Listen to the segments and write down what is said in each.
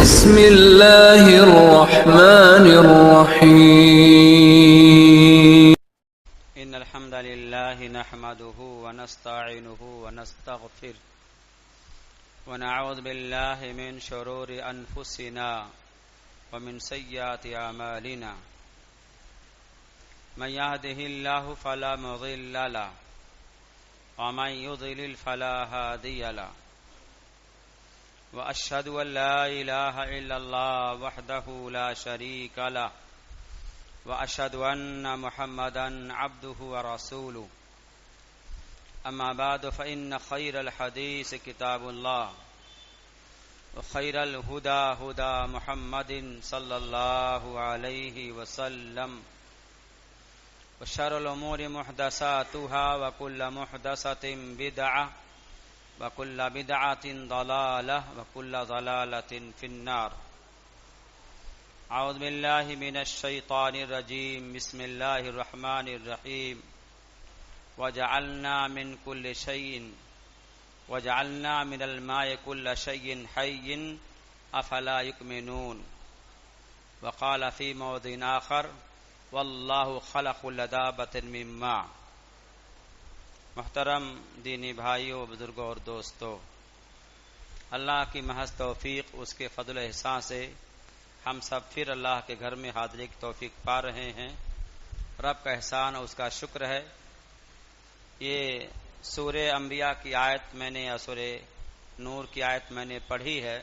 بسم الله الرحمن الرحيم. إن الحمد لله نحمده ونستعينه ونستغفره ونعوذ بالله من شرور أنفسنا ومن سيئات أعمالنا من يهده الله فلا مضل له ومن يضلل فلا هادي له وأشهد أن لا إله إلا الله وحده لا شريك له وأشهد أن محمدا عبده ورسوله أما بعد فإن خير الحديث كتاب الله وخير الهدى هدى محمد صلى الله عليه وسلم وشر الأمور محدثاتها وكل محدثة بدعة وكل بدعة ضلالة وكل ضلالة في النار. أعوذ بالله من الشيطان الرجيم. بسم الله الرحمن الرحيم. وجعلنا من الماء كل شيء حي أفلا يؤمنون. وقال في موضع آخر والله خلق كل دابة من ماء. محترم دینی بھائیوں، بزرگوں اور دوستوں، اللہ کی محض توفیق، اس کے فضل و احسان سے ہم سب پھر اللہ کے گھر میں حاضری کی توفیق پا رہے ہیں۔ رب کا احسان اور اس کا شکر ہے۔ یہ سورہ انبیاء کی آیت میں نے یا سورہ نور کی آیت میں نے پڑھی ہے۔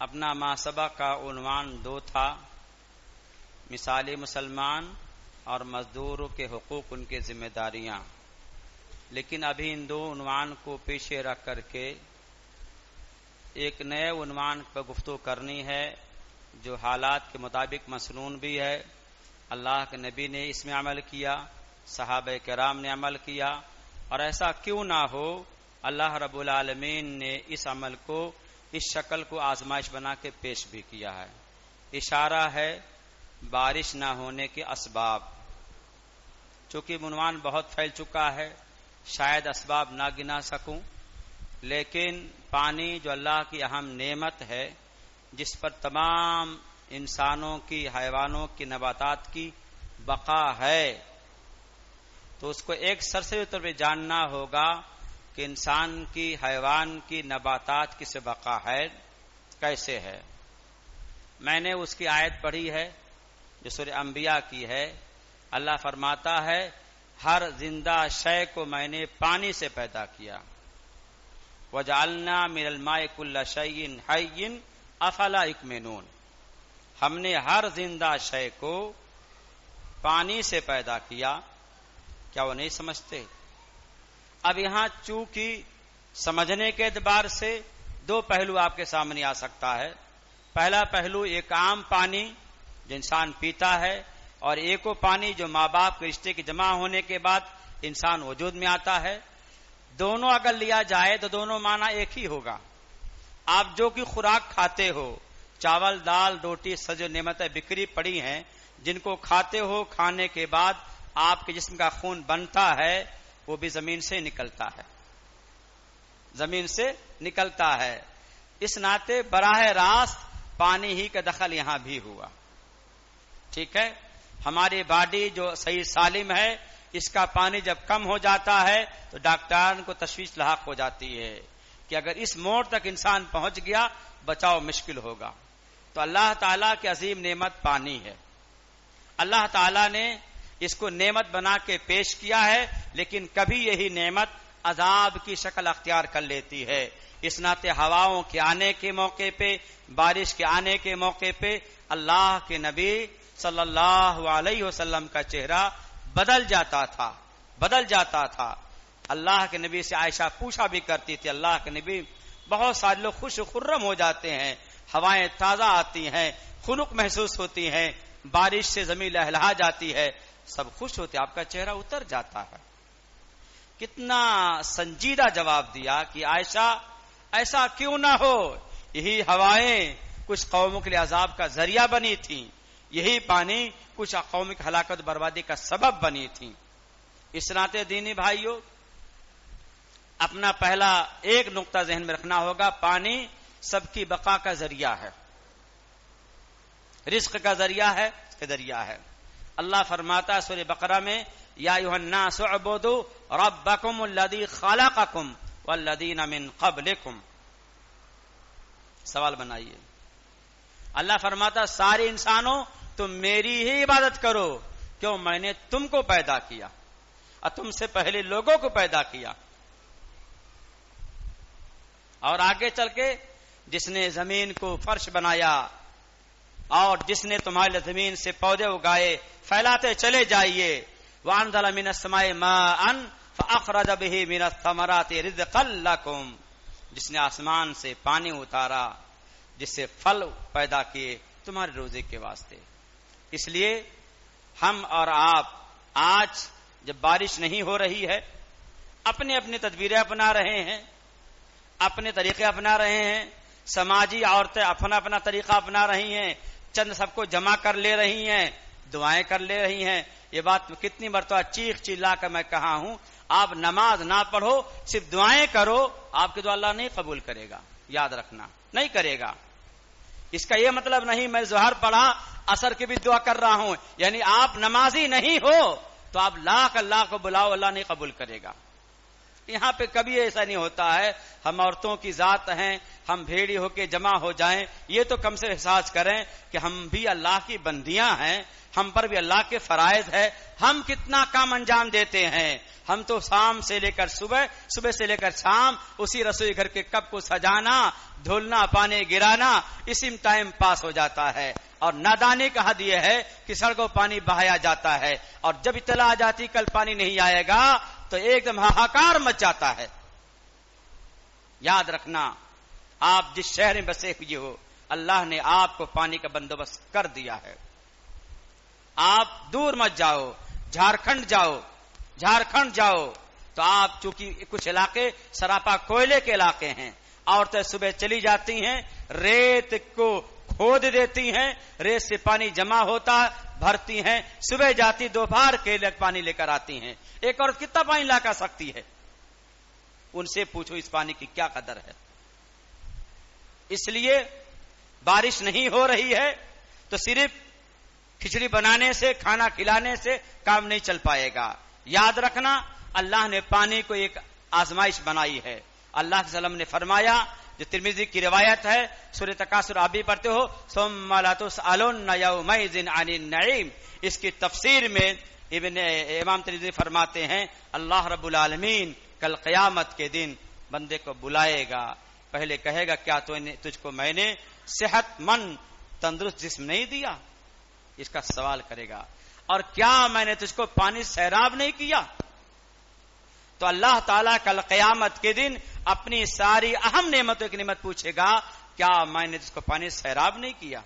اپنا ما سبق کا عنوان 2 تھا، مثالی مسلمان اور مزدوروں کے حقوق، ان کے ذمہ داریاں۔ لیکن ابھی ان 2 عنوان کو پیچھے رکھ کر کے ایک نئے عنوان پر گفتگو کرنی ہے جو حالات کے مطابق مسنون بھی ہے۔ اللہ کے نبی نے اس میں عمل کیا، صحابہ کرام نے عمل کیا، اور ایسا کیوں نہ ہو اللہ رب العالمین نے اس عمل کو، اس شکل کو آزمائش بنا کے پیش بھی کیا ہے۔ اشارہ ہے بارش نہ ہونے کے اسباب۔ چونکہ عنوان بہت پھیل چکا ہے، شاید اسباب نہ گنا سکوں، لیکن پانی جو اللہ کی اہم نعمت ہے، جس پر تمام انسانوں کی، حیوانوں کی، نباتات کی بقا ہے، تو اس کو ایک سرسری طور پہ جاننا ہوگا کہ انسان کی، حیوان کی، نباتات کی سے بقا ہے، کیسے ہے۔ میں نے اس کی آیت پڑھی ہے جو سورہ انبیاء کی ہے۔ اللہ فرماتا ہے ہر زندہ شے کو میں نے پانی سے پیدا کیا۔ وَجَعَلْنَا مِنَ الْمَاءِ كُلَّ شَيْءٍ حَيٍّ أَفَلَا يُؤْمِنُونَ۔ ہم نے ہر زندہ شے کو پانی سے پیدا کیا، کیا وہ نہیں سمجھتے؟ اب یہاں چونکہ سمجھنے کے اعتبار سے 2 پہلو آپ کے سامنے آ سکتا ہے۔ پہلا پہلو ایک عام پانی جو انسان پیتا ہے، اور ایک وہ پانی جو ماں باپ کے رشتے کے جمع ہونے کے بعد انسان وجود میں آتا ہے۔ دونوں اگر لیا جائے تو دونوں معنی ایک ہی ہوگا۔ آپ جو کہ خوراک کھاتے ہو، چاول، دال، روٹی، سجو نعمتیں بکھری پڑی ہیں، جن کو کھاتے ہو، کھانے کے بعد آپ کے جسم کا خون بنتا ہے، وہ بھی زمین سے نکلتا ہے، زمین سے نکلتا ہے۔ اس ناطے براہ راست پانی ہی کا دخل یہاں بھی ہوا۔ ٹھیک ہے، ہماری باڈی جو صحیح سالم ہے، اس کا پانی جب کم ہو جاتا ہے تو ڈاکٹران کو تشویش لاحق ہو جاتی ہے کہ اگر اس موڑ تک انسان پہنچ گیا بچاؤ مشکل ہوگا۔ تو اللہ تعالیٰ کی عظیم نعمت پانی ہے۔ اللہ تعالیٰ نے اس کو نعمت بنا کے پیش کیا ہے، لیکن کبھی یہی نعمت عذاب کی شکل اختیار کر لیتی ہے۔ اس ناطے ہواؤں کے آنے کے موقع پہ، بارش کے آنے کے موقع پہ اللہ کے نبی صلی اللہ علیہ وسلم کا چہرہ بدل جاتا تھا۔ اللہ کے نبی سے عائشہ پوچھا بھی کرتی تھی، اللہ کے نبی بہت سارے لوگ خوش و خرم ہو جاتے ہیں، ہوائیں تازہ آتی ہیں، خنک محسوس ہوتی ہیں، بارش سے زمین لہلہا جاتی ہے، سب خوش ہوتے، آپ کا چہرہ اتر جاتا ہے۔ کتنا سنجیدہ جواب دیا کہ عائشہ ایسا کیوں نہ ہو، یہی ہوائیں کچھ قوموں کے لیے عذاب کا ذریعہ بنی تھیں، یہی پانی کچھ قوم کی ہلاکت بربادی کا سبب بنی تھی۔ اس ناطے دینی بھائیوں، اپنا پہلا ایک نقطہ ذہن میں رکھنا ہوگا، پانی سب کی بقا کا ذریعہ ہے، رزق کا ذریعہ ہے، ہے۔ اللہ فرماتا ہے سورہ بقرہ میں یا ایھا الناس اعبدوا ربکم الذی خلقکم والذین من قبلکم۔ سوال بنائیے، اللہ فرماتا سارے انسانوں تم میری ہی عبادت کرو، کیوں؟ میں نے تم کو پیدا کیا اور تم سے پہلے لوگوں کو پیدا کیا۔ اور آگے چل کے جس نے زمین کو فرش بنایا اور جس نے تمہارے زمین سے پودے اگائے، پھیلاتے چلے جائیے۔ وَأَنزَلَ مِنَ السَّمَاءِ مَاءً فَأَخْرَجَ بِهِ مِنَ الثَّمَرَاتِ رِزْقًا لَكُمْ، جس نے آسمان سے پانی اتارا، جس سے پھل پیدا کیے تمہارے روزے کے واسطے۔ اس لیے ہم اور آپ آج جب بارش نہیں ہو رہی ہے، اپنے اپنی تدبیریں اپنا رہے ہیں، اپنے طریقے اپنا رہے ہیں، سماجی عورتیں اپنا اپنا طریقہ اپنا رہی ہیں، چند سب کو جمع کر لے رہی ہیں، دعائیں کر لے رہی ہیں۔ یہ بات کتنی مرتبہ چیخ چلا کر میں کہا ہوں، آپ نماز نہ پڑھو، صرف دعائیں کرو، آپ کی دعا اللہ نہیں قبول کرے گا، یاد رکھنا، نہیں کرے گا۔ اس کا یہ مطلب نہیں میں ظہر پڑھا عصر کی بھی دعا کر رہا ہوں، یعنی آپ نمازی نہیں ہو تو آپ لاکھ اللہ کو بلاؤ، اللہ نہیں قبول کرے گا۔ یہاں پہ کبھی ایسا نہیں ہوتا ہے ہم عورتوں کی ذات ہیں، ہم بھیڑی ہو کے جمع ہو جائیں، یہ تو کم سے احساس کریں کہ ہم بھی اللہ کی بندیاں ہیں، ہم پر بھی اللہ کے فرائض ہے، ہم کتنا کام انجام دیتے ہیں۔ ہم تو شام سے لے کر صبح، صبح سے لے کر شام اسی رسوئی گھر کے کپ کو سجانا، دھلنا، پانی گرانا، اسی میں ٹائم پاس ہو جاتا ہے۔ اور نادانی کا حد یہ ہے کہ سڑکوں پانی بہایا جاتا ہے، اور جب اطلاع آ جاتی کل پانی نہیں آئے گا تو ایک دم ہاہاکار مچ جاتا ہے۔ یاد رکھنا، آپ جس شہر میں بسے ہوئے ہو، اللہ نے آپ کو پانی کا بندوبست کر دیا ہے۔ آپ دور مت جاؤ، جھارکھنڈ جاؤ تو آپ چونکہ کچھ علاقے سراپا کوئلے کے علاقے ہیں، عورتیں صبح چلی جاتی ہیں، ریت کو کھود دیتی ہیں، ریت سے پانی جمع ہوتا بھرتی ہیں، صبح جاتی دوپہر کے لیے پانی لے کر آتی ہیں۔ ایک عورت کتنا پانی لا کر سکتی ہے؟ ان سے پوچھو اس پانی کی کیا قدر ہے۔ اس لیے بارش نہیں ہو رہی ہے تو صرف کھچڑی بنانے سے، کھانا کھلانے سے کام نہیں چل پائے گا۔ یاد رکھنا، اللہ نے پانی کو ایک آزمائش بنائی ہے۔ اللہ کے وسلم نے فرمایا، جو ترمذی کی روایت ہے، سورہ تکاثر آپ بھی پڑھتے ہو، ثم لا تسألن یومئذ عن النعیم، اس کی تفسیر میں امام ترمذی فرماتے ہیں اللہ رب العالمین کل قیامت کے دن بندے کو بلائے گا، پہلے کہے گا کیا تجھ کو میں نے صحت مند تندرست جسم نہیں دیا؟ اس کا سوال کرے گا۔ اور کیا میں نے تجھ کو پانی سیراب نہیں کیا؟ تو اللہ تعالیٰ کل قیامت کے دن اپنی ساری اہم نعمتوں کی نعمت پوچھے گا، کیا میں نے تجھ کو پانی سیراب نہیں کیا؟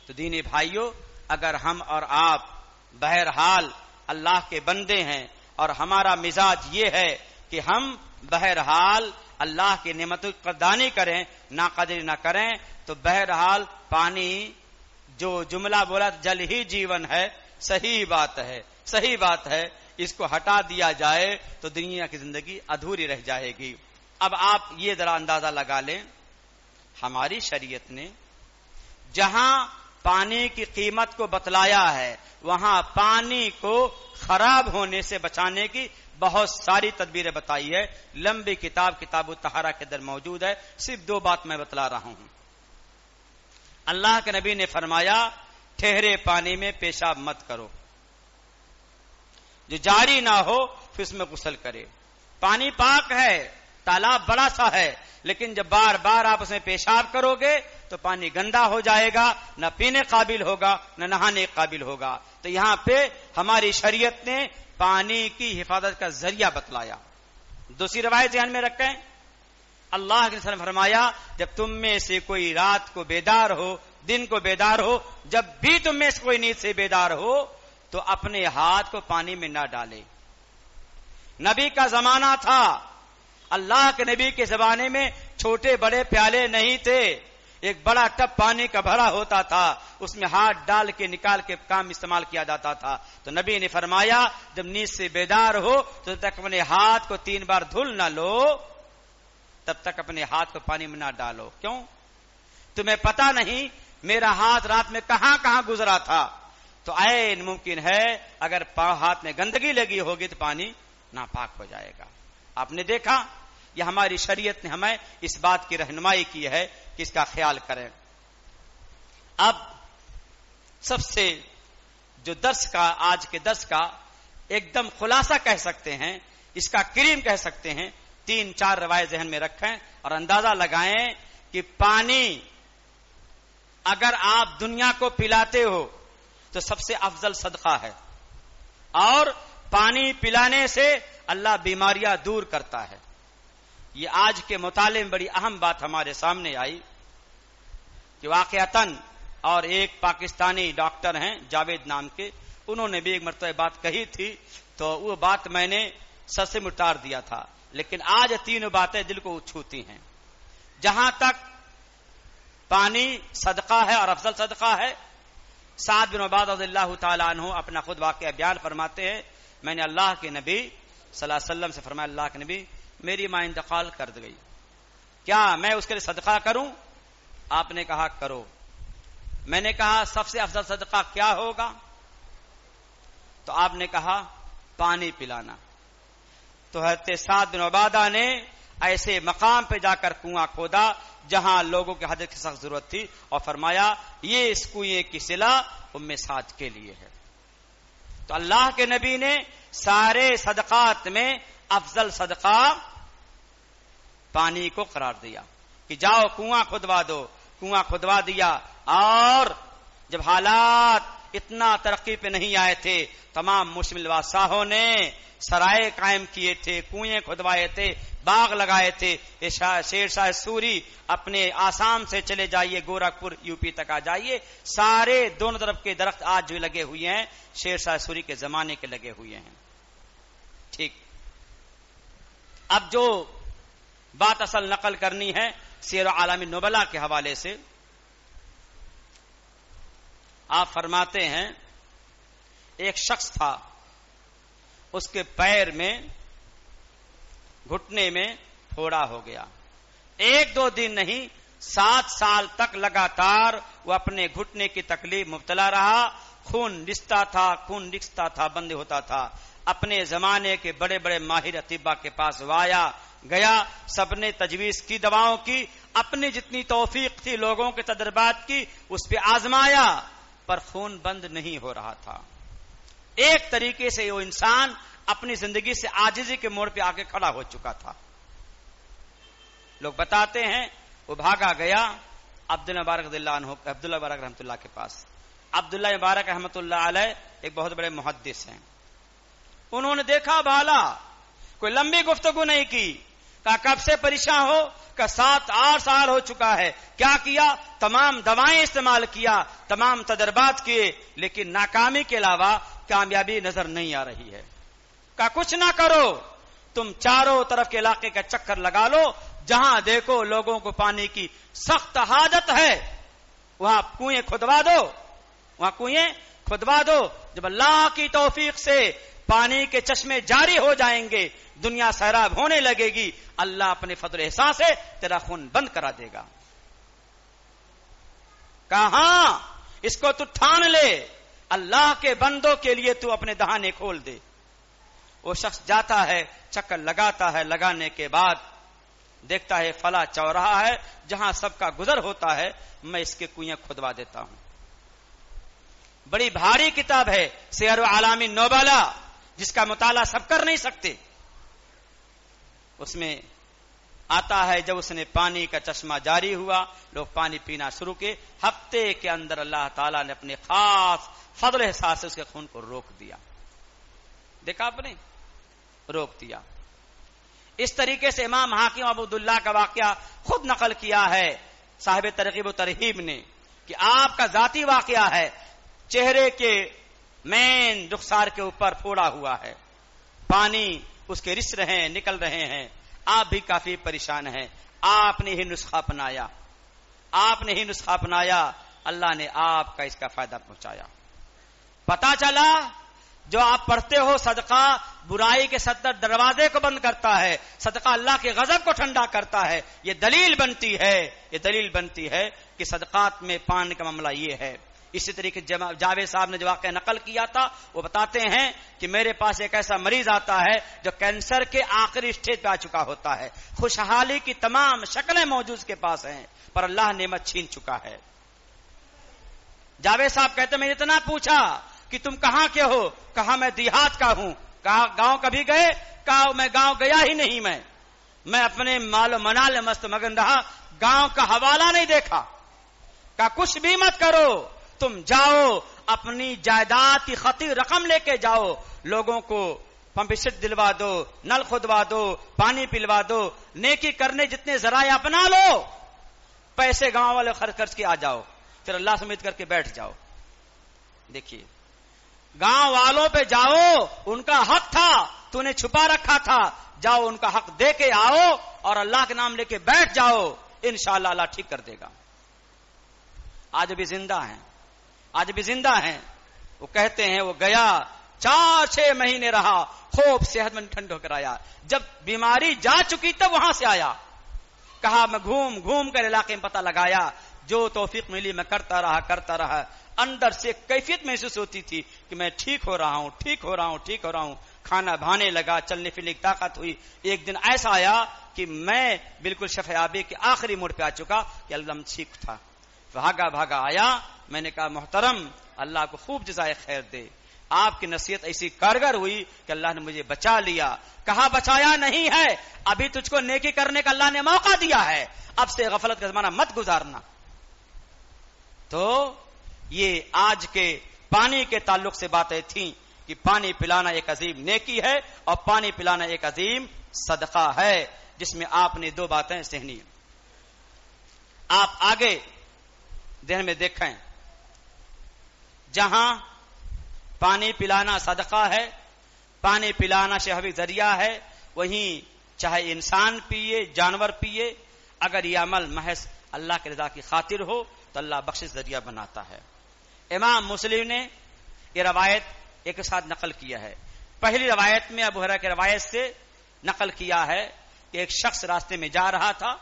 تو دینی بھائیوں، اگر ہم اور آپ بہرحال اللہ کے بندے ہیں اور ہمارا مزاج یہ ہے کہ ہم بہرحال اللہ کی نعمتوں کی قدردانی کریں، ناقدری نہ کریں، تو بہرحال پانی جو جملہ بولا جل ہی جیون ہے، صحیح بات ہے، اس کو ہٹا دیا جائے تو دنیا کی زندگی ادھوری رہ جائے گی۔ اب آپ یہ ذرا اندازہ لگا لیں، ہماری شریعت نے جہاں پانی کی قیمت کو بتلایا ہے وہاں پانی کو خراب ہونے سے بچانے کی بہت ساری تدبیریں بتائی ہے۔ لمبی کتاب الطہارہ کے اندر موجود ہے، صرف 2 بات میں بتلا رہا ہوں۔ اللہ کے نبی نے فرمایا ٹھہرے پانی میں پیشاب مت کرو، جو جاری نہ ہو پھر اس میں غسل کرے۔ پانی پاک ہے، تالاب بڑا سا ہے، لیکن جب بار بار آپ اس میں پیشاب کرو گے تو پانی گندا ہو جائے گا، نہ پینے قابل ہوگا نہ نہانے قابل ہوگا۔ تو یہاں پہ ہماری شریعت نے پانی کی حفاظت کا ذریعہ بتلایا۔ دوسری روایت ذہن میں رکھیں، اللہ کے رسول نے فرمایا جب تم میں سے کوئی رات کو بیدار ہو، دن کو بیدار ہو، جب بھی تم میں سے کوئی نیند سے بیدار ہو تو اپنے ہاتھ کو پانی میں نہ ڈالے۔ نبی کا زمانہ تھا، اللہ کے نبی کے زمانے میں چھوٹے بڑے پیالے نہیں تھے، ایک بڑا ٹب پانی کا بھرا ہوتا تھا، اس میں ہاتھ ڈال کے نکال کے کام استعمال کیا جاتا تھا۔ تو نبی نے فرمایا جب نیند سے بیدار ہو تو تک اپنے ہاتھ کو 3 بار دھل نہ لو تب تک اپنے ہاتھ کو پانی میں نہ ڈالو. کیوں؟ تمہیں پتا نہیں میرا ہاتھ رات میں کہاں کہاں گزرا تھا. تو عین ممکن ہے اگر ہاتھ میں گندگی لگی ہوگی تو پانی ناپاک ہو جائے گا. آپ نے دیکھا یہ ہماری شریعت نے ہمیں اس بات کی رہنمائی کی ہے کہ اس کا خیال کریں. اب سب سے جو درس کا آج کے درس کا ایک دم خلاصہ کہہ سکتے ہیں، اس کا کریم کہہ سکتے ہیں، 3-4 روایت ذہن میں رکھیں اور اندازہ لگائیں کہ پانی اگر آپ دنیا کو پلاتے ہو تو سب سے افضل صدقہ ہے، اور پانی پلانے سے اللہ بیماریاں دور کرتا ہے. یہ آج کے مطالعے میں بڑی اہم بات ہمارے سامنے آئی کہ واقعتاً، اور ایک پاکستانی ڈاکٹر ہیں جاوید نام کے، انہوں نے بھی ایک مرتبہ بات کہی تھی تو وہ بات میں نے سر سے مٹار دیا تھا، لیکن آج 3 باتیں دل کو چھوتی ہیں. جہاں تک پانی صدقہ ہے اور افضل صدقہ ہے، سعد بن عبادہ رضی اللہ تعالیٰ عنہ اپنا خود واقعہ بیان فرماتے ہیں، میں نے اللہ کے نبی صلی اللہ علیہ وسلم سے فرمایا، اللہ کے نبی میری ماں انتقال کر گئی، کیا میں اس کے لیے صدقہ کروں؟ آپ نے کہا کرو. میں نے کہا سب سے افضل صدقہ کیا ہوگا؟ تو آپ نے کہا پانی پلانا. تو حضرت سعد بن عبادہ نے ایسے مقام پہ جا کر کنواں کھودا جہاں لوگوں کے حاجت کی سخت ضرورت تھی، اور فرمایا یہ اس کنویں کی صلہ ام سعد کے لیے ہے. تو اللہ کے نبی نے سارے صدقات میں افضل صدقہ پانی کو قرار دیا کہ جاؤ کنواں کھدوا دو. کنواں کھدوا دیا، اور جب حالات اتنا ترقی پہ نہیں آئے تھے، تمام مسلم بادشاہوں نے سرائے قائم کیے تھے، کنویں کھدوائے تھے، باغ لگائے تھے. شیر شاہ سوری اپنے آسام سے چلے جائیے گورکھپور یو پی تک آ جائیے، سارے دونوں طرف کے درخت آج جو لگے ہوئے ہیں شیر شاہ سوری کے زمانے کے لگے ہوئے ہیں. ٹھیک، اب جو بات اصل نقل کرنی ہے سیر عالم نبلا کے حوالے سے، آپ فرماتے ہیں ایک شخص تھا، اس کے پیر میں گھٹنے میں پھوڑا ہو گیا. 1-2 دن نہیں، 7 سال تک لگاتار وہ اپنے گھٹنے کی تکلیف مبتلا رہا. خون رستا تھا، بند ہوتا تھا. اپنے زمانے کے بڑے بڑے ماہر اطباء کے پاس وایا گیا، سب نے تجویز کی، دواؤں کی، اپنی جتنی توفیق تھی لوگوں کے تجربات کی اس پہ آزمایا، پر خون بند نہیں ہو رہا تھا. ایک طریقے سے وہ انسان اپنی زندگی سے عاجزی کے موڑ پہ آ کے کھڑا ہو چکا تھا. لوگ بتاتے ہیں وہ بھاگا گیا عبداللہ مبارک رضی اللہ عنہ، عبداللہ مبارک رحمۃ اللہ کے پاس. عبداللہ مبارک رحمۃ اللہ علیہ ایک بہت بڑے محدث ہیں. انہوں نے دیکھا بھالا، کوئی لمبی گفتگو نہیں کی، کہا کب سے پریشان ہو؟ کہ 7-8 سال ہو چکا ہے. کیا کیا؟ تمام دوائیں استعمال کیا، تمام تجربات کیے، لیکن ناکامی کے علاوہ کامیابی نظر نہیں آ رہی ہے. کہا کچھ نہ کرو، تم چاروں طرف کے علاقے کا چکر لگا لو، جہاں دیکھو لوگوں کو پانی کی سخت حاجت ہے وہاں کنویں کھدوا دو. جب اللہ کی توفیق سے پانی کے چشمے جاری ہو جائیں گے، دنیا سیراب ہونے لگے گی، اللہ اپنے فضل احسان سے تیرا خون بند کرا دے گا. کہاں اس کو تو ٹھان لے، اللہ کے بندوں کے لیے تو اپنے دہانے کھول دے. وہ شخص جاتا ہے، چکر لگاتا ہے، لگانے کے بعد دیکھتا ہے فلاں چوراہا ہے جہاں سب کا گزر ہوتا ہے، میں اس کے کنویں کھدوا دیتا ہوں. بڑی بھاری کتاب ہے سیر اعلام نبلا، جس کا مطالعہ سب کر نہیں سکتے. اس میں آتا ہے جب اس نے پانی کا چشمہ جاری ہوا، لوگ پانی پینا شروع کیے، ہفتے کے اندر اللہ تعالیٰ نے اپنے خاص فضل احساس سے اس کے خون کو روک دیا. دیکھا آپ نے، روک دیا. اس طریقے سے امام حاکم ابو عبداللہ کا واقعہ خود نقل کیا ہے صاحب ترغیب و ترہیب نے کہ آپ کا ذاتی واقعہ ہے. چہرے کے مین رخسار کے اوپر پھوڑا ہوا ہے، پانی اس کے رس رہے ہیں، نکل رہے ہیں، آپ بھی کافی پریشان ہیں. آپ نے ہی نسخہ اپنایا، اللہ نے آپ کا اس کا فائدہ پہنچایا. پتا چلا جو آپ پڑھتے ہو صدقہ برائی کے 70 دروازے کو بند کرتا ہے، صدقہ اللہ کے غضب کو ٹھنڈا کرتا ہے. یہ دلیل بنتی ہے کہ صدقات میں پان کا معاملہ یہ ہے. اسی طریقے جاوید صاحب نے جو واقعہ نقل کیا تھا وہ بتاتے ہیں کہ میرے پاس ایک ایسا مریض آتا ہے جو کینسر کے آخری اسٹیج پہ آ چکا ہوتا ہے، خوشحالی کی تمام شکلیں موجود کے پاس ہیں، پر اللہ نعمت چھین چکا ہے. جاوید صاحب کہتے میں نے اتنا پوچھا کہ تم کہاں کے ہو؟ کہا میں دیہات کا ہوں. کہا گاؤں کبھی گئے؟ کہا میں گاؤں گیا ہی نہیں. میں اپنے مال و منال مست مگن رہا، گاؤں کا حوالہ نہیں دیکھا. کہا کچھ بھی مت کرو، تم جاؤ اپنی جائیداد کی خطی رقم لے کے جاؤ، لوگوں کو پمپ سیٹ دلوا دو، نل کھدوا دو، پانی پلوا دو، نیکی کرنے جتنے ذرائع اپنا لو، پیسے گاؤں والے خرچ کے آ جاؤ، پھر اللہ سے امید کر کے بیٹھ جاؤ. دیکھیے گاؤں والوں پہ جاؤ، ان کا حق تھا تو نے چھپا رکھا تھا، جاؤ ان کا حق دے کے آؤ اور اللہ کے نام لے کے بیٹھ جاؤ، انشاءاللہ اللہ ٹھیک کر دے گا. آج بھی زندہ ہیں. وہ کہتے ہیں وہ گیا 4-6 مہینے رہا، خوب صحت مند ٹھنڈ ہو کر آیا. جب بیماری جا چکی تب وہاں سے آیا. کہا میں گھوم کر علاقے میں پتہ لگایا، جو توفیق ملی میں کرتا رہا. اندر سے کیفیت محسوس ہوتی تھی کہ میں ٹھیک ہو رہا ہوں. کھانا بھانے لگا، چلنے پھرنے کی طاقت ہوئی. ایک دن ایسا آیا کہ میں بالکل شفایابی کے آخری موڑ پہ آ چکا کہ اللہ ٹھیک تھا. بھاگا آیا. میں نے کہا محترم اللہ کو خوب جزائے خیر دے، آپ کی نصیحت ایسی کارگر ہوئی کہ اللہ نے مجھے بچا لیا. کہا بچایا نہیں ہے، ابھی تجھ کو نیکی کرنے کا اللہ نے موقع دیا ہے، اب سے غفلت کا زمانہ مت گزارنا. تو یہ آج کے پانی کے تعلق سے باتیں تھیں کہ پانی پلانا ایک عظیم نیکی ہے اور پانی پلانا ایک عظیم صدقہ ہے، جس میں آپ نے 2 باتیں سہنی. آپ آگے ذہن میں دیکھیں، جہاں پانی پلانا صدقہ ہے، پانی پلانا شہوی ذریعہ ہے، وہیں چاہے انسان پیے جانور پیے، اگر یہ عمل محض اللہ کی رضا کی خاطر ہو تو اللہ بخشش ذریعہ بناتا ہے. امام مسلم نے یہ روایت ایک ساتھ نقل کیا ہے. پہلی روایت میں ابو ہریرہ کی روایت سے نقل کیا ہے کہ ایک شخص راستے میں جا رہا تھا،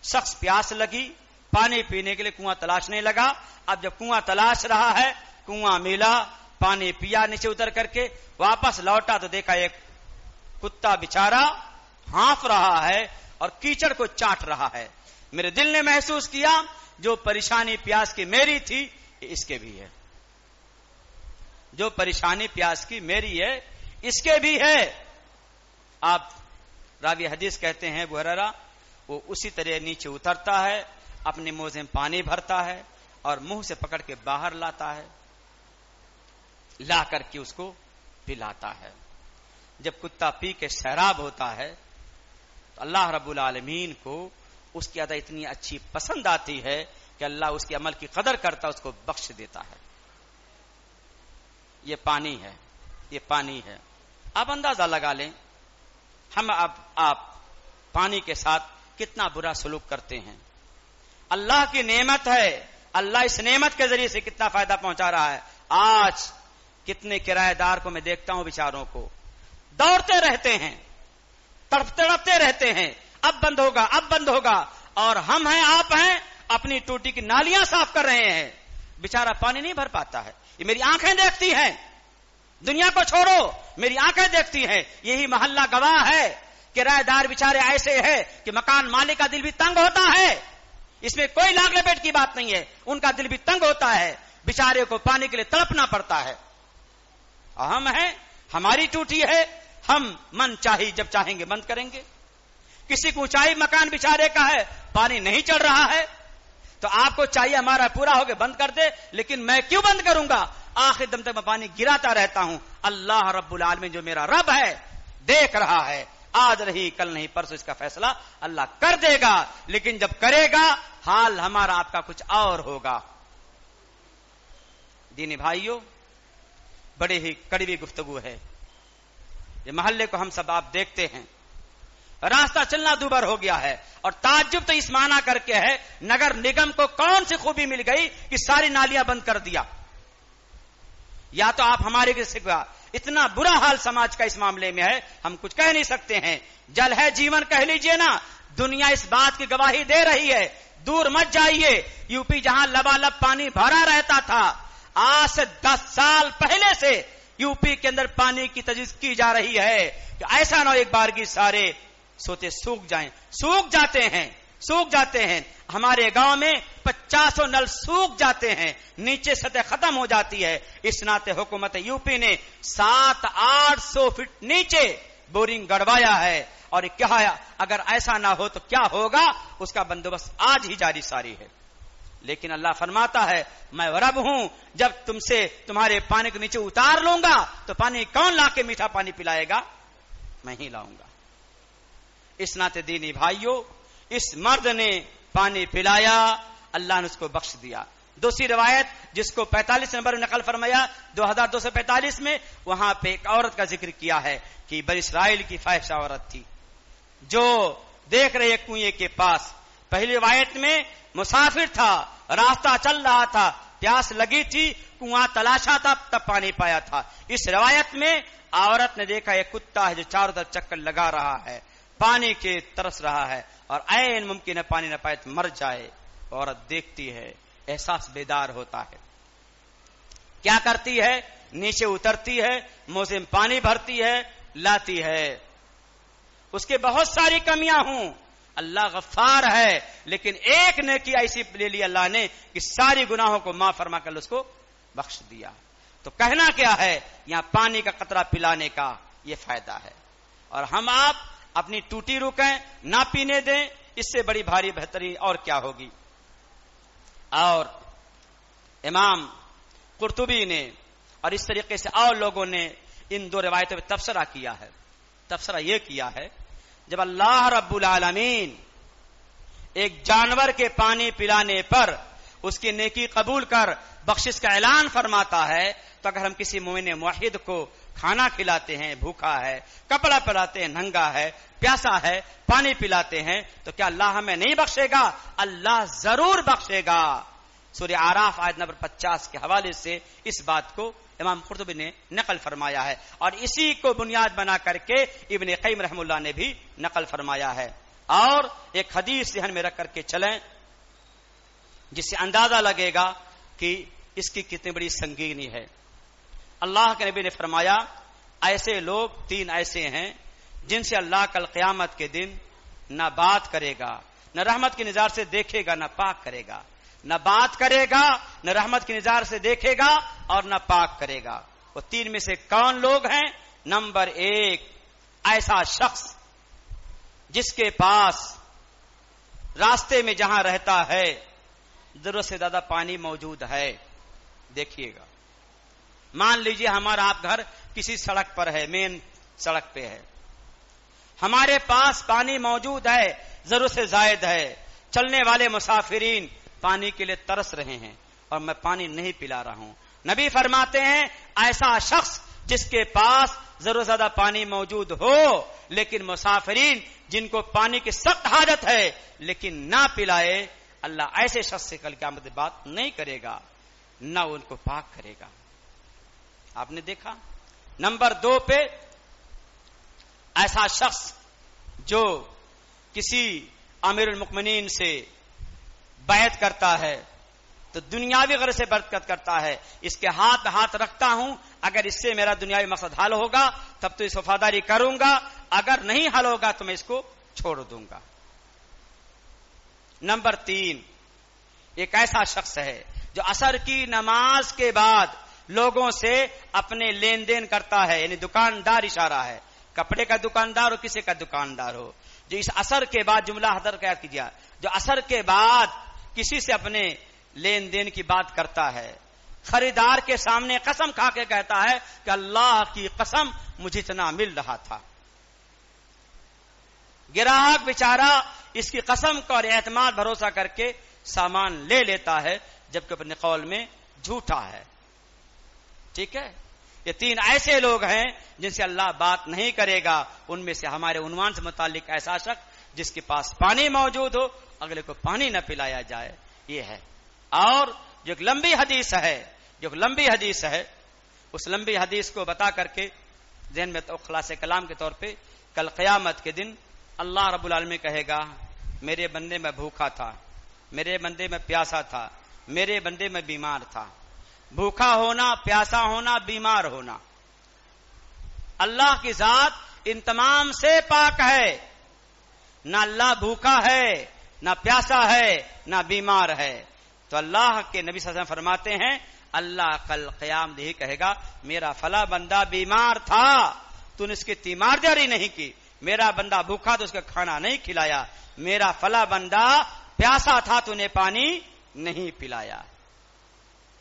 شخص پیاس لگی، پانی پینے کے لیے کنواں تلاشنے لگا. اب جب کنواں تلاش رہا ہے، کنواں ملا، پانی پیا نیچے اتر کر کے، واپس لوٹا تو دیکھا ایک کتا بیچارہ ہانف رہا ہے اور کیچڑ کو چاٹ رہا ہے. میرے دل نے محسوس کیا جو پریشانی پیاس کی میری تھی اس کے بھی ہے، جو پریشانی پیاس کی میری ہے اس کے بھی ہے. آپ راوی حدیث کہتے ہیں ابو ہریرہ، وہ اسی طرح نیچے اترتا ہے، اپنے موزے میں پانی بھرتا ہے اور منہ سے پکڑ کے باہر لاتا ہے، لا کر کے اس کو پلاتا ہے. جب کتا پی کے سیراب ہوتا ہے تو اللہ رب العالمین کو اس کی ادا اتنی اچھی پسند آتی ہے کہ اللہ اس کے عمل کی قدر کرتا، اس کو بخش دیتا ہے. یہ پانی ہے. آپ اندازہ لگا لیں ہم آپ پانی کے ساتھ کتنا برا سلوک کرتے ہیں. اللہ کی نعمت ہے، اللہ اس نعمت کے ذریعے سے کتنا فائدہ پہنچا رہا ہے. آج کتنے کرایہ دار کو میں دیکھتا ہوں بیچاروں کو دوڑتے رہتے ہیں، تڑپتے رہتے ہیں، اب بند ہوگا، اور ہم ہیں آپ ہیں اپنی ٹوٹی کی نالیاں صاف کر رہے ہیں. بیچارہ پانی نہیں بھر پاتا ہے. یہ میری آنکھیں دیکھتی ہیں، دنیا کو چھوڑو، میری آنکھیں دیکھتی ہیں. یہی محلہ گواہ ہے. کرایہ دار بیچارے ایسے ہیں کہ مکان مالک کا دل بھی تنگ ہوتا ہے. اس میں کوئی لاگ لپیٹ کی بات نہیں ہے، ان کا دل بھی تنگ ہوتا ہے، بیچارے کو پانی کے لیے تڑپنا پڑتا ہے. ہم ہیں، ہماری ٹوٹی ہے، ہم من چاہی جب چاہیں گے بند کریں گے. کسی کو اونچائی مکان بیچارے کا ہے، پانی نہیں چڑھ رہا ہے تو آپ کو چاہیے ہمارا پورا ہو کے بند کر دے، لیکن میں کیوں بند کروں گا؟ آخر دم تک میں پانی گراتا رہتا ہوں. اللہ رب العالمین جو میرا رب ہے دیکھ رہا ہے، آج نہیں کل نہیں پرسوں اس کا فیصلہ اللہ کر دے گا. لیکن جب کرے گا حال ہمارا آپ کا کچھ اور ہوگا. دینی بھائیوں، بڑے ہی کڑوی گفتگو ہے. یہ محلے کو ہم سب آپ دیکھتے ہیں، راستہ چلنا دوبر ہو گیا ہے. اور تعجب تو اس معنی کر کے ہے، نگر نگم کو کون سی خوبی مل گئی کہ ساری نالیاں بند کر دیا. یا تو آپ ہمارے کے سوا اتنا برا حال سماج کا اس معاملے میں ہے، ہم کچھ کہہ نہیں سکتے ہیں. جل ہے جیون کہہ لیجئے نا. دنیا اس بات کی گواہی دے رہی ہے. دور مت جائیے، یو پی جہاں لبالب پانی بھرا رہتا تھا، آج سے 10 سال پہلے سے یو پی کے اندر پانی کی تجویز کی جا رہی ہے کہ ایسا نہ ہو ایک بارگی سارے سوتے سوکھ جائیں. سوکھ جاتے ہیں. ہمارے گاؤں میں 50 نل سوکھ جاتے ہیں، نیچے سطح ختم ہو جاتی ہے. اس ناطے حکومت یو پی نے 700-800 فٹ نیچے بورنگ گڑوایا ہے. اور کیا اگر ایسا نہ ہو تو کیا ہوگا، اس کا بندوبست آج ہی جاری ساری ہے. لیکن اللہ فرماتا ہے میں رب ہوں، جب تم سے تمہارے پانی کو نیچے اتار لوں گا تو پانی کون لا کے میٹھا پانی پلائے گا؟ میں ہی لاؤں گا. اس ناطے دینی بھائیوں، اس مرد نے پانی پلایا، اللہ نے اس کو بخش دیا. دوسری روایت جس کو 45 نمبر نقل فرمایا 2245 میں، وہاں پہ ایک عورت کا ذکر کیا ہے کہ بنی اسرائیل کی فاحشہ عورت تھی جو دیکھ رہے کنویں کے پاس. پہلی روایت میں مسافر تھا، راستہ چل رہا تھا، پیاس لگی تھی، کنواں تلاشا تھا، تب پانی پایا تھا. اس روایت میں عورت نے دیکھا ایک کتا ہے جو چاروں طرف چکر لگا رہا ہے، پانی کے ترس رہا ہے اور عین ممکن ہے پانی نہ پائے تو مر جائے. عورت دیکھتی ہے، احساس بیدار ہوتا ہے. کیا کرتی ہے؟ نیچے اترتی ہے، منہ سے پانی بھرتی ہے، لاتی ہے. اس کے بہت ساری کمیاں ہوں، اللہ غفار ہے، لیکن ایک نیکی ایسی لے لی اللہ نے کہ ساری گناہوں کو معاف فرما کر اس کو بخش دیا. تو کہنا کیا ہے؟ یہاں پانی کا قطرہ پلانے کا یہ فائدہ ہے. اور ہم آپ اپنی ٹوٹی رکیں، نہ پینے دیں، اس سے بڑی بھاری بہتری اور کیا ہوگی. اور امام قرطبی نے اور اس طریقے سے اور لوگوں نے ان دو روایتوں پہ تبصرہ کیا ہے. تبصرہ یہ کیا ہے جب اللہ رب العالمین ایک جانور کے پانی پلانے پر اس کی نیکی قبول کر بخشش کا اعلان فرماتا ہے، تو اگر ہم کسی مومن موحد کو کھانا کھلاتے ہیں، بھوکا ہے، کپڑا پہناتے ہیں، ننگا ہے، پیاسا ہے، پانی پلاتے ہیں، تو کیا اللہ ہمیں نہیں بخشے گا؟ اللہ ضرور بخشے گا. سورہ اعراف آیت نمبر 50 کے حوالے سے اس بات کو امام قرطبی نے نقل فرمایا ہے، اور اسی کو بنیاد بنا کر کے ابن قیم رحم اللہ نے بھی نقل فرمایا ہے. اور ایک حدیث ذہن میں رکھ کر کے چلیں جس سے اندازہ لگے گا کہ اس کی کتنی بڑی سنگینی ہے. اللہ کے نبی نے فرمایا ایسے لوگ 3 ایسے ہیں جن سے اللہ کل قیامت کے دن نہ بات کرے گا، نہ رحمت کی نظر سے دیکھے گا، نہ پاک کرے گا. نہ بات کرے گا، نہ رحمت کی نظر سے دیکھے گا اور نہ پاک کرے گا. وہ 3 میں سے کون لوگ ہیں؟ نمبر 1 ایسا شخص جس کے پاس راستے میں جہاں رہتا ہے ضرورت سے زیادہ پانی موجود ہے. دیکھیے گا، مان لیجئے ہمارا آپ گھر کسی سڑک پر ہے، مین سڑک پہ ہے، ہمارے پاس پانی موجود ہے، ضرورت سے زائد ہے، چلنے والے مسافرین پانی کے لیے ترس رہے ہیں اور میں پانی نہیں پلا رہا ہوں. نبی فرماتے ہیں ایسا شخص جس کے پاس ضرورت زیادہ پانی موجود ہو لیکن مسافرین جن کو پانی کی سخت حاجت ہے لیکن نہ پلائے، اللہ ایسے شخص سے کل قیامت بات نہیں کرے گا، نہ ان کو پاک کرے گا. آپ نے دیکھا. نمبر 2 پہ ایسا شخص جو کسی امیر المؤمنین سے بیعت کرتا ہے تو دنیاوی غرض سے برکت کرتا ہے، اس کے ہاتھ ہاتھ رکھتا ہوں، اگر اس سے میرا دنیاوی مقصد حل ہوگا تب تو اس وفاداری کروں گا، اگر نہیں حل ہوگا تو میں اس کو چھوڑ دوں گا. نمبر 3 ایک ایسا شخص ہے جو عصر کی نماز کے بعد لوگوں سے اپنے لین دین کرتا ہے، یعنی دکاندار اشارہ ہے، کپڑے کا دکاندار ہو کسی کا دکاندار ہو، جو اس عصر کے بعد جملہ حضرت کا یاد کیجیے، جو عصر کے بعد کسی سے اپنے لین دین کی بات کرتا ہے، خریدار کے سامنے قسم کھا کے کہتا ہے کہ اللہ کی قسم مجھے اتنا مل رہا تھا. گراہک بیچارہ اس کی قسم کا اور اعتماد بھروسہ کر کے سامان لے لیتا ہے جبکہ اپنے قول میں جھوٹا ہے. ٹھیک ہے. یہ 3 ایسے لوگ ہیں جن سے اللہ بات نہیں کرے گا. ان میں سے ہمارے عنوان سے متعلق ایسا شخص جس کے پاس پانی موجود ہو اگلے کو پانی نہ پلایا جائے، یہ ہے. اور جو ایک لمبی حدیث ہے اس لمبی حدیث کو بتا کر کے ذہن میں تو خلاصے کلام کے طور پہ کل قیامت کے دن اللہ رب العالمین کہے گا میرے بندے میں بھوکا تھا، میرے بندے میں پیاسا تھا، میرے بندے میں بیمار تھا۔ بھوکا ہونا، پیاسا ہونا، بیمار ہونا، اللہ کی ذات ان تمام سے پاک ہے۔ نہ اللہ بھوکا ہے، نہ پیاسا ہے، نہ بیمار ہے۔ تو اللہ کے نبی صلی اللہ علیہ وسلم فرماتے ہیں اللہ کل قیام دہی کہے گا میرا فلاں بندہ بیمار تھا، تو نے اس کی تیمارداری نہیں کی، میرا بندہ بھوکا تو اس کو کھانا نہیں کھلایا، میرا فلاں بندہ پیاسا تھا تو نے پانی نہیں پلایا۔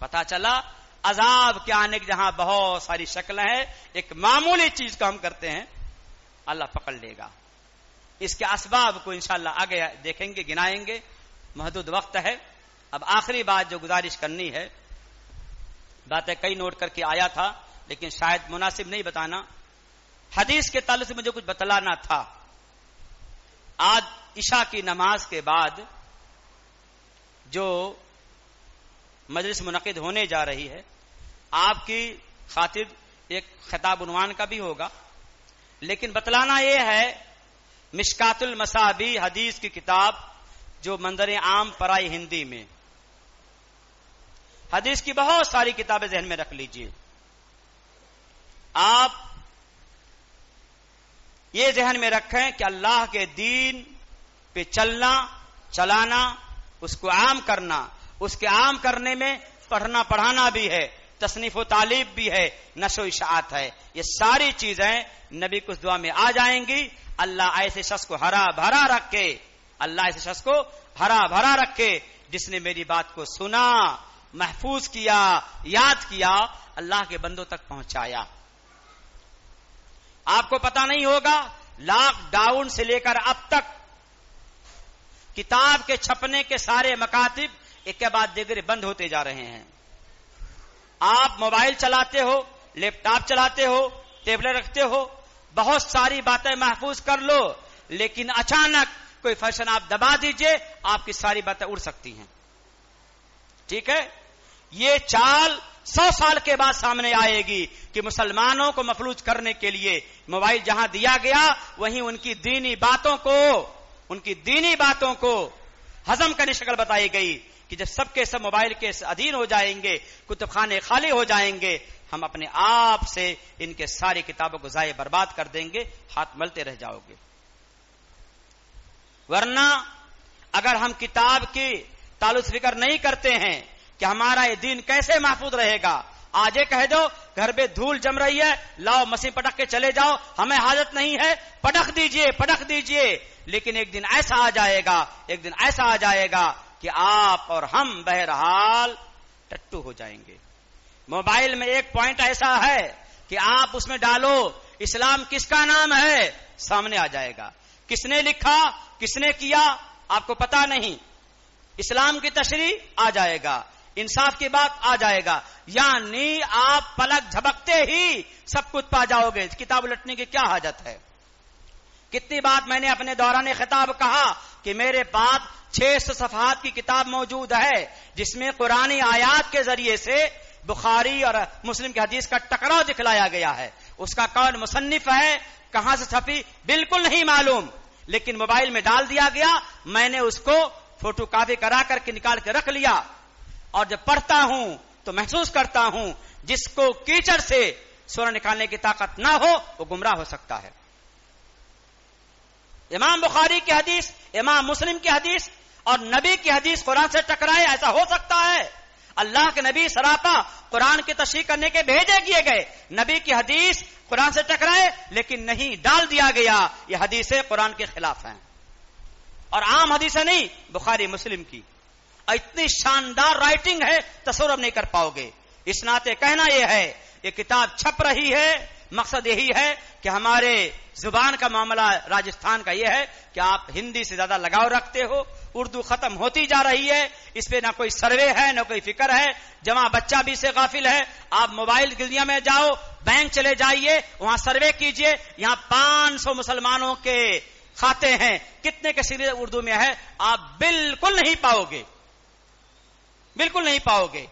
پتا چلا عذاب کے آنے کی جہاں بہت ساری شکلیں ہیں، ایک معمولی چیز کو ہم کرتے ہیں اللہ پکڑ لے گا۔ اس کے اسباب کو انشاءاللہ آگے دیکھیں گے، گنائیں گے، محدود وقت ہے۔ اب آخری بات جو گزارش کرنی ہے، باتیں کئی نوٹ کر کے آیا تھا لیکن شاید مناسب نہیں بتانا، حدیث کے تعلق سے مجھے کچھ بتلانا تھا۔ آج عشاء کی نماز کے بعد جو مجلس منعقد ہونے جا رہی ہے، آپ کی خاطر ایک خطاب عنوان کا بھی ہوگا، لیکن بتلانا یہ ہے مشکات المصابیح حدیث کی کتاب جو منظر عام پرائی ہندی میں، حدیث کی بہت ساری کتابیں ذہن میں رکھ لیجئے۔ آپ یہ ذہن میں رکھیں کہ اللہ کے دین پہ چلنا، چلانا، اس کو عام کرنا، اس کے عام کرنے میں پڑھنا پڑھانا بھی ہے، تصنیف و تعلیب بھی ہے، نشر و اشاعت ہے، یہ ساری چیزیں نبی کی اس دعا میں آ جائیں گی۔ اللہ ایسے شخص کو ہرا بھرا رکھے، اللہ ایسے شخص کو ہرا بھرا رکھے جس نے میری بات کو سنا، محفوظ کیا، یاد کیا، اللہ کے بندوں تک پہنچایا۔ آپ کو پتا نہیں ہوگا لاک ڈاؤن سے لے کر اب تک کتاب کے چھپنے کے سارے مکاتب ایک کے بعد دیگر بند ہوتے جا رہے ہیں۔ آپ موبائل چلاتے ہو، لیپ ٹاپ چلاتے ہو، ٹیبلٹ رکھتے ہو، بہت ساری باتیں محفوظ کر لو، لیکن اچانک کوئی فنکشن آپ دبا دیجئے، آپ کی ساری باتیں اڑ سکتی ہیں۔ ٹھیک ہے، یہ چال 100 سال کے بعد سامنے آئے گی کہ مسلمانوں کو مفلوج کرنے کے لیے موبائل جہاں دیا گیا وہیں ان کی دینی باتوں کو ہضم کرنے کی شکل بتائی گئی کہ جب سب کے سب موبائل کے ادھین ہو جائیں گے، کتب خانے خالی ہو جائیں گے، ہم اپنے آپ سے ان کے ساری کتابوں کو ضائع برباد کر دیں گے، ہاتھ ملتے رہ جاؤ گے۔ ورنہ اگر ہم کتاب کی تعلق فکر نہیں کرتے ہیں کہ ہمارا یہ دین کیسے محفوظ رہے گا، آج یہ کہہ دو گھر میں دھول جم رہی ہے، لاؤ مسیح پٹک کے چلے جاؤ، ہمیں حاجت نہیں ہے، پٹک دیجئے، لیکن ایک دن ایسا آ جائے گا کہ آپ اور ہم بہرحال ٹٹو ہو جائیں گے۔ موبائل میں ایک پوائنٹ ایسا ہے کہ آپ اس میں ڈالو اسلام کس کا نام ہے، سامنے آ جائے گا، کس نے لکھا، کس نے کیا، آپ کو پتا نہیں، اسلام کی تشریح آ جائے گا، انصاف کی بات آ جائے گا، یعنی آپ پلک جھپکتے ہی سب کچھ پا جاؤ گے، کتاب الٹنے کی کیا حاجت ہے۔ کتنی بات میں نے اپنے دوران خطاب کہا کہ میرے پاس 600 صفحات کی کتاب موجود ہے جس میں قرآنی آیات کے ذریعے سے بخاری اور مسلم کی حدیث کا ٹکراؤ دکھلایا گیا ہے۔ اس کا کون مصنف ہے، کہاں سے چھپی، بالکل نہیں معلوم، لیکن موبائل میں ڈال دیا گیا، میں نے اس کو فوٹو کاپی کرا کر کے نکال کے رکھ لیا، اور جب پڑھتا ہوں تو محسوس کرتا ہوں جس کو کیچڑ سے سورہ نکالنے کی طاقت نہ ہو وہ گمراہ ہو سکتا ہے۔ امام بخاری کی حدیث، امام مسلم کی حدیث اور نبی کی حدیث قرآن سے ٹکرائے، ایسا ہو سکتا ہے؟ اللہ کے نبی سراپا قرآن کی تشریح کرنے کے بھیجے کیے گئے، نبی کی حدیث قرآن سے ٹکرائے لیکن نہیں، ڈال دیا گیا یہ حدیثیں قرآن کے خلاف ہیں، اور عام حدیثیں نہیں، بخاری مسلم کی، اور اتنی شاندار رائٹنگ ہے تصور نہیں کر پاؤ گے۔ اس ناطے کہنا یہ ہے یہ کتاب چھپ رہی ہے، مقصد یہی ہے کہ ہمارے زبان کا معاملہ راجستھان کا یہ ہے کہ آپ ہندی سے زیادہ لگاؤ رکھتے ہو، اردو ختم ہوتی جا رہی ہے، اس پہ نہ کوئی سروے ہے نہ کوئی فکر ہے، جمع بچہ بھی سے غافل ہے۔ آپ موبائل کی دنیا میں جاؤ، بینک چلے جائیے، وہاں سروے کیجئے، یہاں 500 مسلمانوں کے کھاتے ہیں، کتنے کے سیرے اردو میں ہے، آپ بالکل نہیں پاؤ گے۔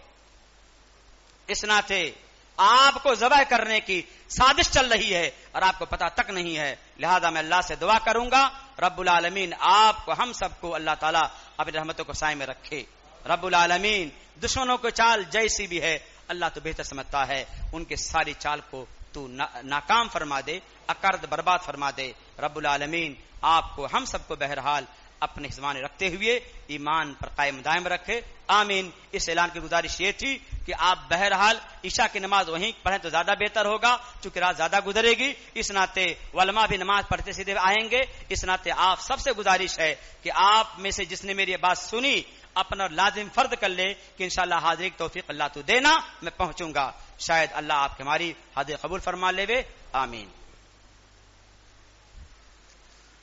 اس ناطے آپ کو ذبح کرنے کی سازش چل رہی ہے اور آپ کو پتہ تک نہیں ہے. لہذا میں اللہ سے دعا کروں گا رب العالمین آپ کو ہم سب کو اللہ تعالیٰ اپنی رحمتوں کو سائے میں رکھے. رب العالمین دشمنوں کو چال جیسی بھی ہے اللہ تو بہتر سمجھتا ہے، ان کے ساری چال کو تو ناکام فرما دے، اکرد برباد فرما دے. رب العالمین آپ کو ہم سب کو بہرحال اپنے حفظان رکھتے ہوئے ایمان پر قائم دائم رکھے. آمین. اس اعلان کی گزارش یہ تھی کہ آپ بہرحال عشاء کی نماز وہیں پڑھیں تو زیادہ بہتر ہوگا، چونکہ رات زیادہ گزرے گی. اس ناطے علماء بھی نماز پڑھتے سیدھے آئیں گے. اس ناطے آپ سب سے گزارش ہے کہ آپ میں سے جس نے میری بات سنی اپنا لازم فرض کر لے کہ انشاءاللہ حاضری کی توفیق اللہ تو دینا، میں پہنچوں گا. شاید اللہ آپ کی ہماری حاضری قبول فرما لے وے. آمین.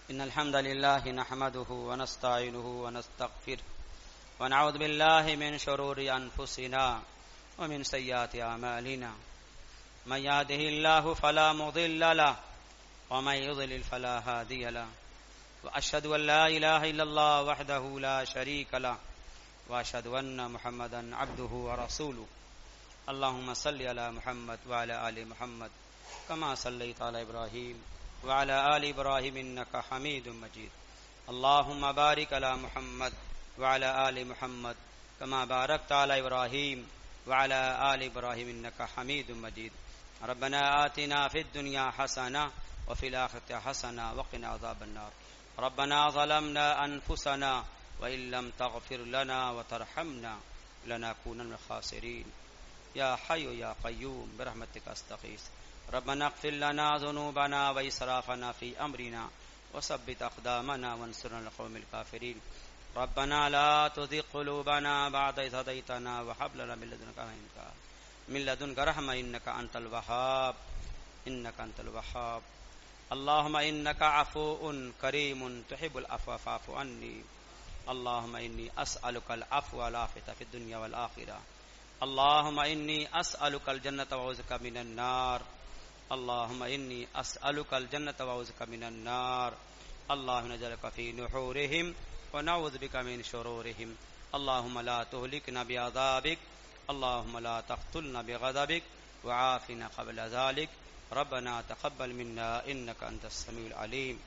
ان الحمد لله نحمده ونستعينه ونستغفره ونعوذ بالله من شرور انفسنا ومن سيئات اعمالنا من يهده الله فلا مضل له ومن يضلل فلا هادي له واشهد ان لا اله الا الله وحده لا شريك له واشهد ان محمدا عبده ورسوله. اللهم صل على محمد وعلى ال محمد كما صليت على ابراهيم وعلى آل إبراهيم إنك حميد مجيد. اللهم بارك على محمد وعلى آل محمد كما باركت على إبراهيم وعلى آل إبراهيم إنك حميد مجيد. ربنا آتنا في الدنيا حسنة وفي الآخرة حسنة وقنا عذاب النار. ربنا ظلمنا أنفسنا وإن لم تغفر لنا وترحمنا لنكونن من الخاسرين. يا حي يا قيوم برحمتك أستغيث. ربنا اغفر لنا ذنوبنا وإسرافنا في أمرنا وثبت أقدامنا وانصرنا على القوم الكافرين. ربنا لا تزغ قلوبنا بعد إذ هديتنا وهب لنا من لدنك رحمة إنك أنت الوهاب. اللهم إنك عفو كريم تحب العفو فاعف عني. اللهم إني أسألك العفو والعافية في الدنيا والآخرة. اللهم إني أسألك الجنة وأعوذ بك من النار. اللهم إني أسألك الجنة وأعوذ بك من النار. اللهم نجعلك في نحورهم ونعوذ بك من شرورهم. اللهم لا تهلكنا بعذابك. اللهم لا تقتلنا بغضبك وعافنا قبل ذلك. ربنا تقبل منا إنك أنت السميع العليم.